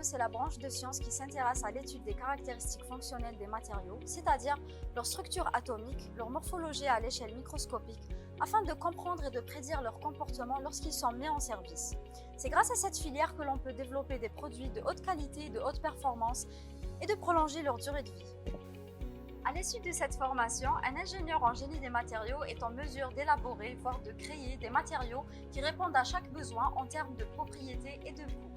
matériaux, c'est la branche de science qui s'intéresse à l'étude des caractéristiques fonctionnelles des matériaux, c'est-à-dire leur structure atomique, leur morphologie à l'échelle microscopique, afin de comprendre et de prédire leur comportement lorsqu'ils sont mis en service. C'est grâce à cette filière que l'on peut développer des produits de haute qualité, de haute performance et de prolonger leur durée de vie. À l'issue de cette formation, un ingénieur en génie des matériaux est en mesure d'élaborer, voire de créer des matériaux qui répondent à chaque besoin en termes de propriété et de coût.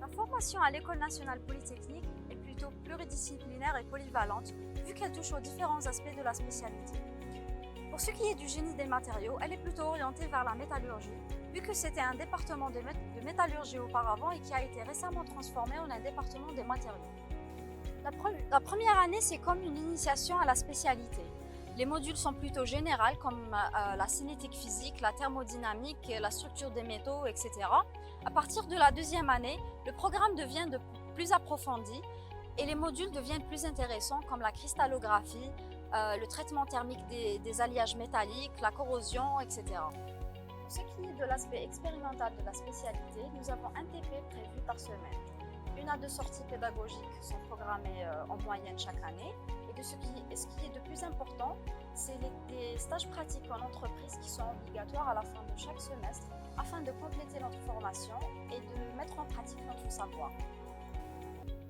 La formation à l'École nationale polytechnique est plutôt pluridisciplinaire et polyvalente, vu qu'elle touche aux différents aspects de la spécialité. Pour ce qui est du génie des matériaux, elle est plutôt orientée vers la métallurgie, vu que c'était un département de métallurgie auparavant et qui a été récemment transformé en un département des matériaux. La première année, c'est comme une initiation à la spécialité. Les modules sont plutôt généraux comme la cinétique physique, la thermodynamique, la structure des métaux, etc. À partir de la deuxième année, le programme devient de plus approfondi et les modules deviennent plus intéressants comme la cristallographie, le traitement thermique des alliages métalliques, la corrosion, etc. Pour ce qui est de l'aspect expérimental de la spécialité, nous avons un TP prévu par semaine. 1 à 2 sorties pédagogiques sont programmées en moyenne chaque année. Et ce qui est de plus important, c'est les stages pratiques en entreprise qui sont obligatoires à la fin de chaque semestre afin de compléter notre formation et de mettre en pratique notre savoir.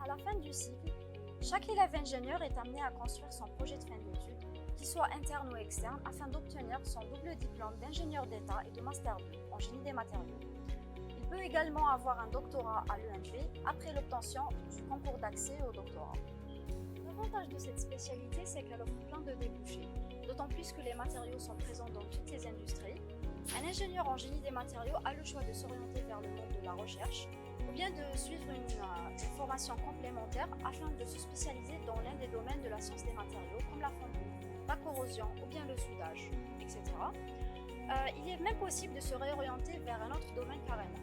À la fin du cycle, chaque élève ingénieur est amené à construire son projet de fin d'études, qu'il soit interne ou externe, afin d'obtenir son double diplôme d'ingénieur d'État et de Master 2 en génie des matériaux. Il peut également avoir un doctorat à l'ENP après l'obtention du concours d'accès au doctorat. L'avantage de cette spécialité, c'est qu'elle offre plein de débouchés, d'autant plus que les matériaux sont présents dans toutes les industries. Un ingénieur en génie des matériaux a le choix de s'orienter vers le monde de la recherche ou bien de suivre une formation complémentaire afin de se spécialiser dans l'un des domaines de la science des matériaux comme la fonderie, la corrosion ou bien le soudage, etc. Il est même possible de se réorienter vers un autre domaine carrément.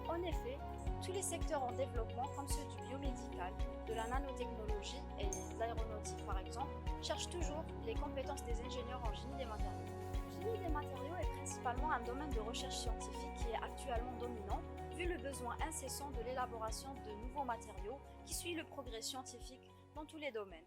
En effet, tous les secteurs en développement, comme ceux du biomédical, de la nanotechnologie et de l'aéronautique par exemple, cherchent toujours les compétences des ingénieurs en génie des matériaux. Le génie des matériaux est principalement un domaine de recherche scientifique qui est actuellement dominant, vu le besoin incessant de l'élaboration de nouveaux matériaux qui suit le progrès scientifique dans tous les domaines.